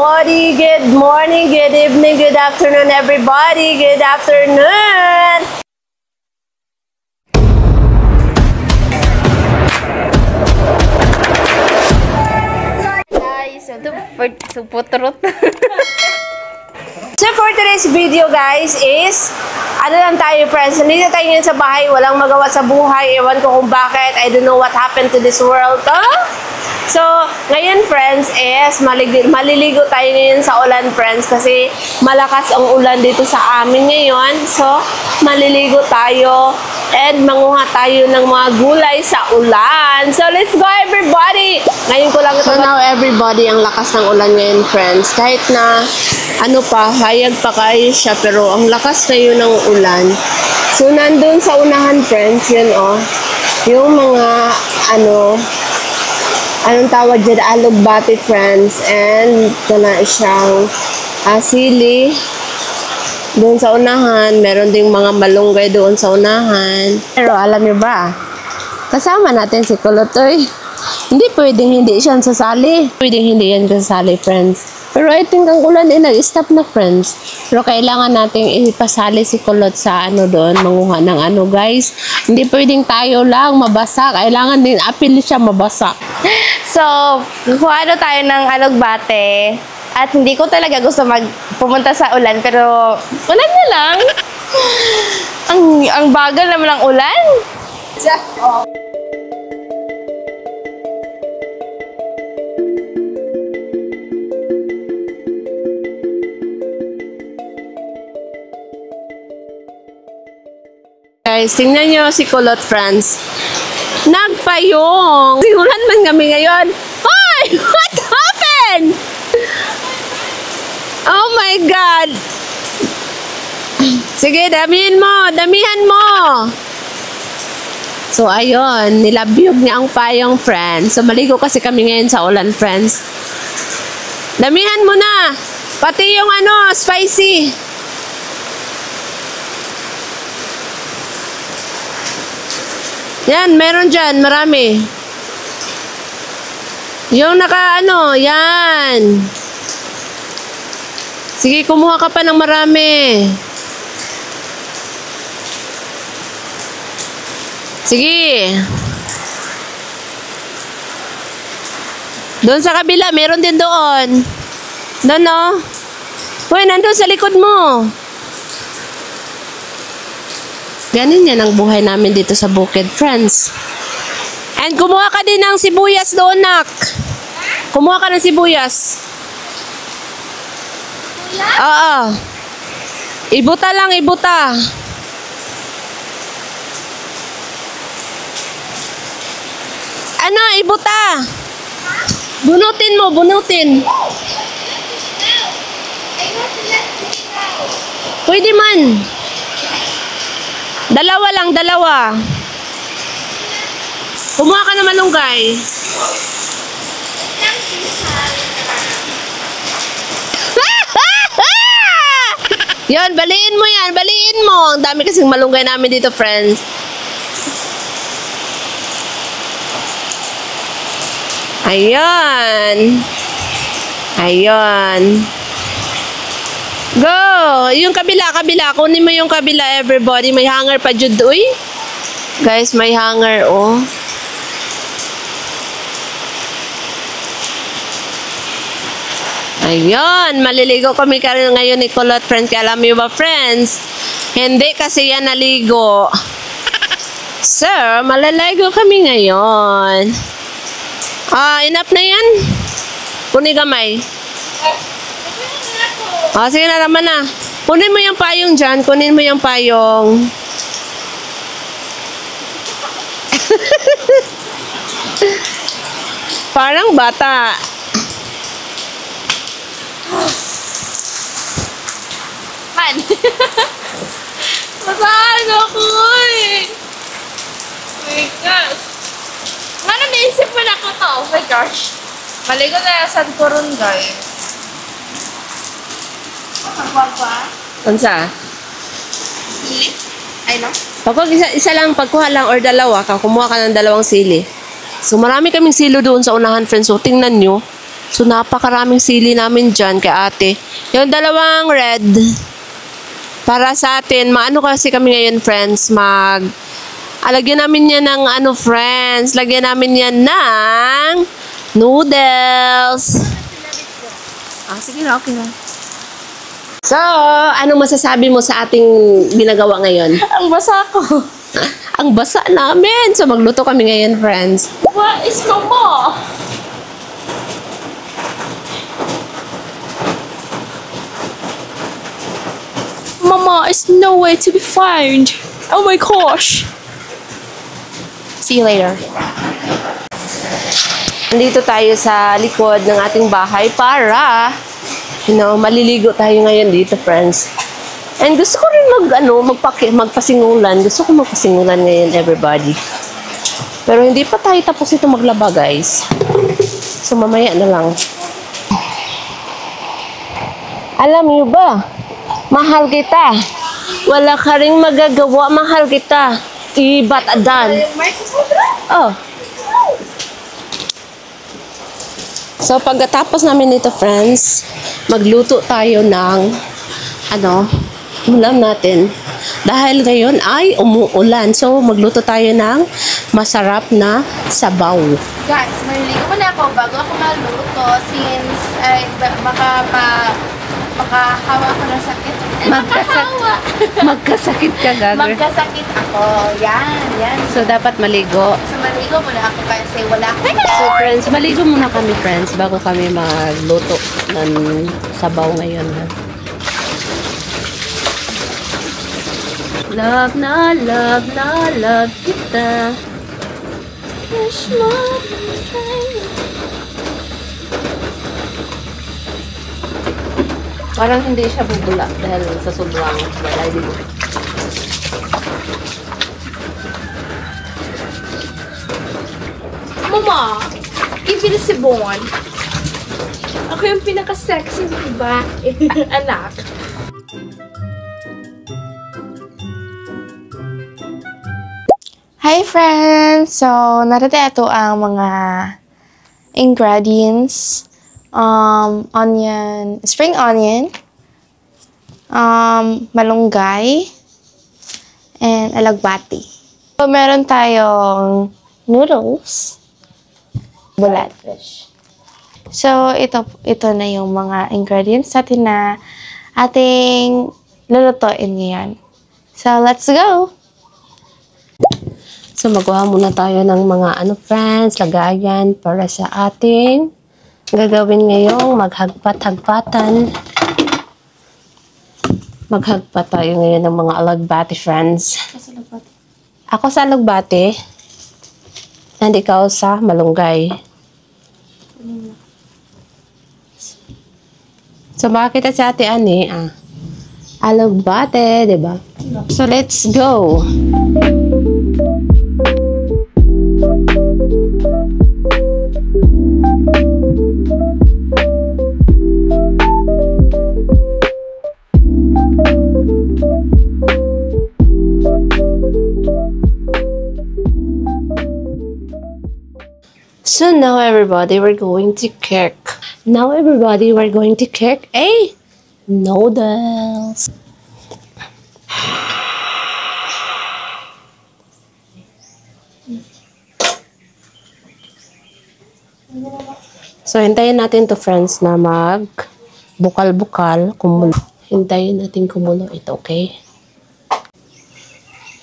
everybody. Good morning, good evening, good afternoon, everybody. Good afternoon. Guys, ito suputrot. So for today's video guys is, ano lang tayo friends, nandito tayo ngayon sa bahay, walang magawa sa buhay, ewan ko kung bakit, I don't know what happened to this world. So, ngayon friends is, maliligo tayo ngayon sa ulan friends kasi malakas ang ulan dito sa amin ngayon. So, maliligo tayo and manguha tayo ng mga gulay sa ulan. So, let's go everybody! Ngayon ko lang ito. So now everybody, ang lakas ng ulan ngayon friends. Kahit na ano pa, hayag pa kayo siya pero ang lakas ngayon ng ulan. So, nandun sa unahan friends, yun yung mga anong tawag dyan, alugbati friends, and na siyang sili doon sa unahan. Meron ding mga malunggay doon sa unahan. Pero alam niyo ba, kasama natin si Kulotoy. Hindi pwedeng hindi siya sasali. Pwedeng hindi yan sasali friends. Pero I think ang ulan nag-stop na friends. Pero kailangan nating ipasali si Kulot sa doon, manguha ng guys. Hindi pwedeng tayo lang mabasa. Kailangan din apil siya mabasa. So, kuha tayo ng alugbate. At hindi ko talaga gusto pumunta sa ulan. Pero, ulan na lang. Ang bagal naman ng ulan. Guys, tingnan nyo si Kulot friends. Nagpayong. Simulan man kami ngayon. Hoy! What happened? Oh my God! Sige, damihan mo. So, ayun. Nilabyog niya ang payong friends. So, maligo kasi kami ngayon sa ulan friends. Damihan mo na. Pati yung spicy. Yan, meron dyan, marami. Yung yan. Sige, kumuha ka pa ng marami. Sige. Doon sa kabila, meron din doon. Doon, Uy, nandun sa likod mo. Ganun yan ang buhay namin dito sa bukid, friends. And kumuha ka din ng sibuyas doon, nak. Kumuha ka ng sibuyas. Oo. Ibuta lang, ibuta. Ibuta. Bunutin mo, bunutin. Pwede man. Dalawa lang, dalawa. Kumuha ka ng malunggay. Yan, baliin mo yan. Baliin mo. Ang dami kasing malunggay namin dito, friends. Ayan. Ayan. Go! Yung kabila. Kunin mo yung kabila, everybody. May hanger pa dyan, uy. Guys, may hanger, Ayun, maliligo kami ngayon ni Kulot, friends. Kaya alam niyo ba, friends? Hindi kasi yan naligo. Sir, maliligo kami ngayon. Enough na yan? Kunin gamay. Sige na naman na. Kunin mo yung payong dyan. Kunin mo yung payong. Parang bata. Man. Masaan ako eh. Oh my gosh. Ano naisip mo na ko to? Oh my gosh. Maligo tayo sa Coron, guys. Magwagwa? Unsa? Sili? Ay, no? Pag isa lang, pagkuha lang or dalawa, kumuha ka ng dalawang sili. So, marami kaming silo doon sa unahan, friends. So, tingnan nyo. So, napakaraming sili namin dyan kay ate. Yung dalawang red, para sa atin, maano kasi kami ngayon, friends, alagyan namin yan ng friends, lagyan namin yan ng noodles. Sige na, okay na. So, anong masasabi mo sa ating ginagawa ngayon? Ang basa ko. Ang basa namin. So, magluto kami ngayon, friends. What is mama? Mama is nowhere to be found. Oh my gosh. See you later. Nandito tayo sa likod ng ating bahay para, maliligo tayo ngayon dito, friends. And gusto ko rin magpasingulan. Gusto ko magpasingulan ngayon, everybody. Pero hindi pa tayo tapos ito maglaba, guys. So, mamaya na lang. Alam niyo ba, mahal kita. Wala ka ring magagawa, mahal kita. Ibat adan. Oh. So, pagkatapos namin nito, friends, magluto tayo ng, ulam natin. Dahil ngayon ay umuulan. So, magluto tayo ng masarap na sabaw. Guys, maliligo muna ako bago ako maluto since makahawa ako ng sakit. Magkasakit ka, gagawin. Magkasakit ako. Yan. So, dapat maligo. So, maligo muna ako kasi wala akong So, friends, maligo muna kami, friends, bago kami magluto ng sabaw ngayon. Love na love kita. Wish mo parang hindi siya bubula dahil sa sobrang balay dito. Mama, even si Bon, ako yung pinaka-sexy, diba? Anak. Hi friends! So, narito ito ang mga ingredients. Spring onion, malunggay, and alagbati. So, meron tayong noodles, bulat. So, ito na yung mga ingredients natin na ating lulutuin ngayon. So, let's go! So, magawa muna tayo ng mga friends, lagayan para sa ating gagawin ngayong maghagpat-hagpatan. Maghagpat tayo ngayon ng mga alagbati, friends. Ako sa alagbati. And ikaw sa malunggay. So, makakita sa ate Ani, alagbati, diba? So, let's go! So now everybody, we're going to cook. Noodles. So hintayin natin to, friends, na bukal-bukal, kumulo. Hintayin natin kumulo ito, okay?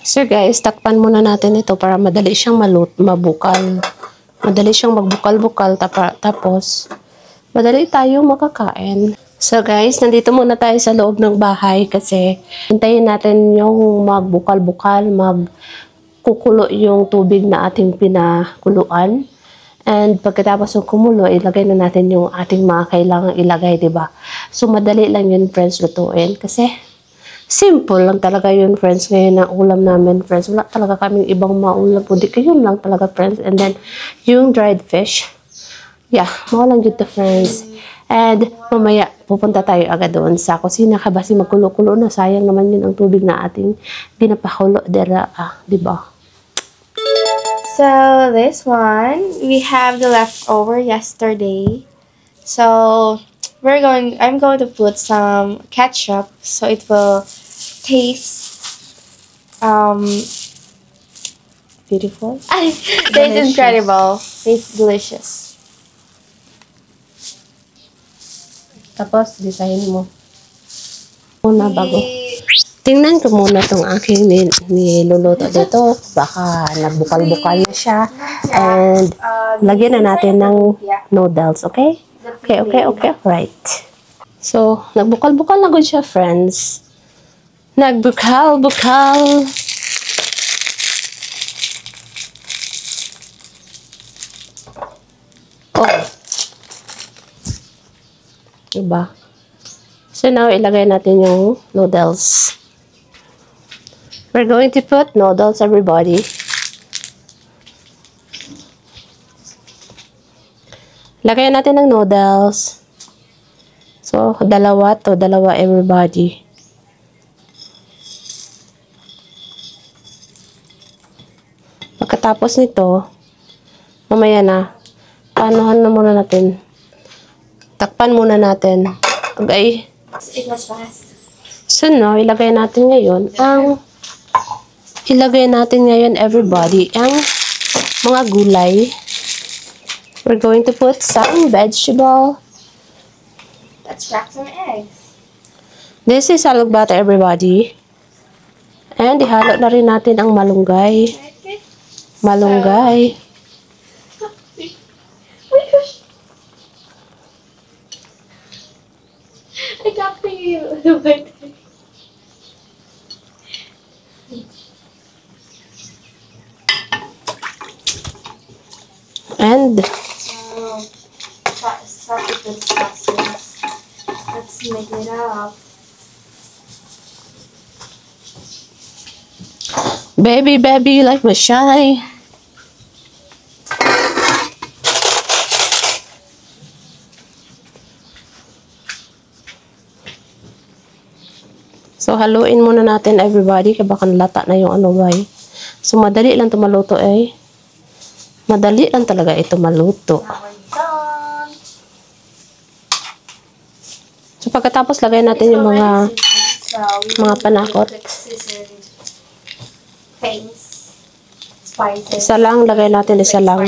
So guys, takpan muna natin ito para madali siyang mabukal. Madali siyang magbukal-bukal, tapos madali tayong makakain. So guys, nandito muna tayo sa loob ng bahay kasi hintayin natin yung magbukal-bukal, magkukulo yung tubig na ating pinakuluan. And pagkatapos ng kumulo, ilagay na natin yung ating mga kailangang ilagay, diba? So madali lang yun, friends, lutuin kasi simple lang talaga yun, friends. Ngayon ang ulam namin, friends. Wala talaga kaming ibang maulam. Kundi yun lang talaga, friends. And then, yung dried fish. Yeah, mawalang dito, friends. And, mamaya, pupunta tayo agad doon sa kusina. Kasi magkulo-kulo na. Sayang naman yun ang tubig na ating pinapakulo. Diba? So, this one, we have the leftover yesterday. So I'm going to put some ketchup so it will taste Beautiful. taste incredible. Taste delicious. Tapos, design mo. Muna bago. Tingnan ko muna tong aking niluluto dito. Baka nagbukal-bukal na siya. And, lagyan na natin ng noodles, okay? Okay. Right. So, nagbukal-bukal na good siya, friends. Nagbukal-bukal. Oh. Diba? So, now, ilagay natin yung noodles. We're going to put noodles, everybody. Lagayan natin ng noodles. So, dalawa everybody. Pagkatapos nito, mamaya na, paanohan na muna natin. Takpan muna natin. Okay. It was fast. So, now, ilagay natin ngayon everybody, ang mga gulay. We're going to put some vegetable. Let's crack some eggs. This is alugbata, everybody. And ihalo na rin natin ang malunggay. Malunggay. I got you. And Start with the sauces. Let's make it up. baby, you like my shy? So, haluin muna natin, everybody, kaya baka nalata na yung ano, bay. So, madali lang ito maluto, eh. Madali lang talaga ito maluto. Now we're done. So, pagkatapos, lagay natin yung mga panakot. Things. Spices. Isa lang, lagay natin isa lang.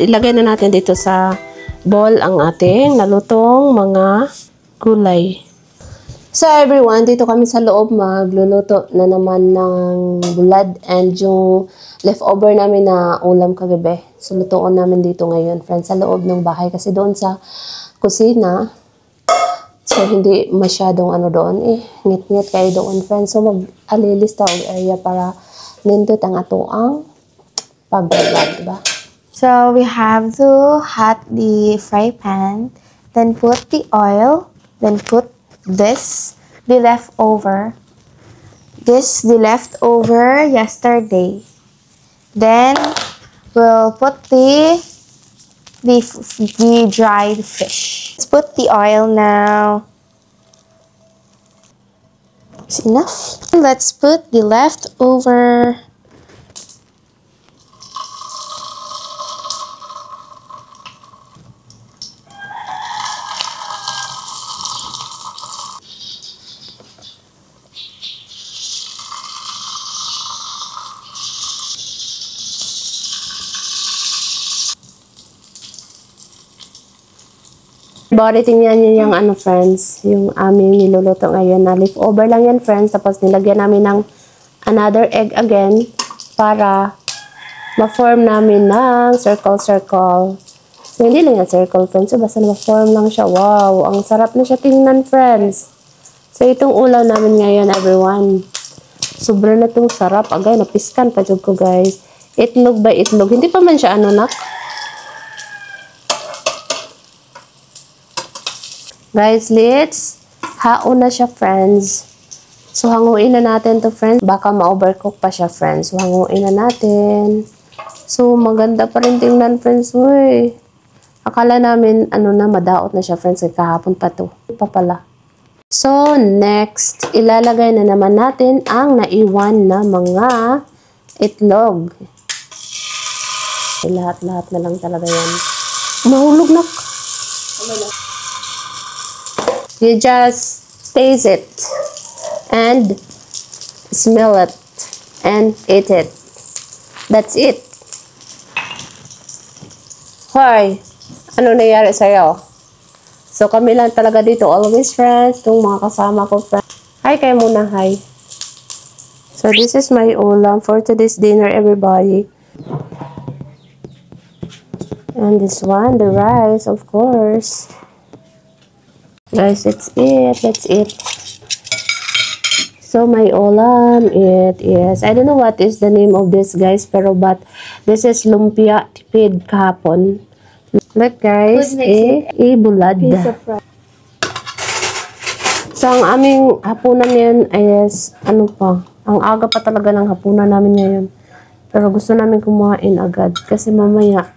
Ilagay na natin dito sa bowl ang ating nalutong mga gulay. So everyone, dito kami sa loob magluluto na naman ng bulad and yung leftover namin na ulam kagabi. So lutoon namin dito ngayon, friends, sa loob ng bahay kasi doon sa kusina. So hindi masyadong ano doon ngit-ngit kayo doon, friends. So mag-alilista og area para nindot ang atoang pagbalad, diba? So we have to hot the fry pan, then put the oil, then put the leftover yesterday. Then we'll put the dried fish. Let's put the oil now. It's enough. Let's put the leftover. Body, tingnan nyo yung ano, friends, yung aming niluluto ngayon na leftover lang yan, friends. Tapos nilagyan namin ng another egg again para ma-form namin ng circle. So, hindi lang yan circle, friends. So, basta ma-form lang siya. Wow, ang sarap na siya tingnan, friends. So, itong ulam namin ngayon, everyone. Sobra na itong sarap. Agay, napiskan pa ko, guys. Itlog by itlog. Hindi pa man siya ano, nak? Guys, let's haon na siya, friends. So, hanguin na natin to, friends. Baka ma-overcook pa siya, friends. So, hanguin na natin. So, maganda pa rin tingnan, friends. Uy. Akala namin, madaot na siya, friends. Kahapon pa to. Pa pala. So, next, ilalagay na naman natin ang naiwan na mga itlog. Lahat-lahat na lang talaga yan. Mahulog na. You just taste it and smell it and eat it. That's it. Hoy, ano nangyari sa'yo? So, kami lang talaga dito. Always friends. Itong mga kasama ko, friends. Hi kayo muna, hi. So, this is my ulam for today's dinner, everybody. And this one, the rice, of course. Guys, let's eat. Let's eat. So, my ulam, it is, I don't know what is the name of this, guys, but this is lumpia tipid kahapon. Look, guys, bulad. So, ang aming hapunan ngayon is, ang aga pa talaga ng hapunan namin ngayon. Pero gusto namin kumain agad kasi mamaya,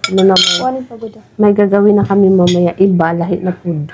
may gagawin na kami mamaya, iba, lahit na food.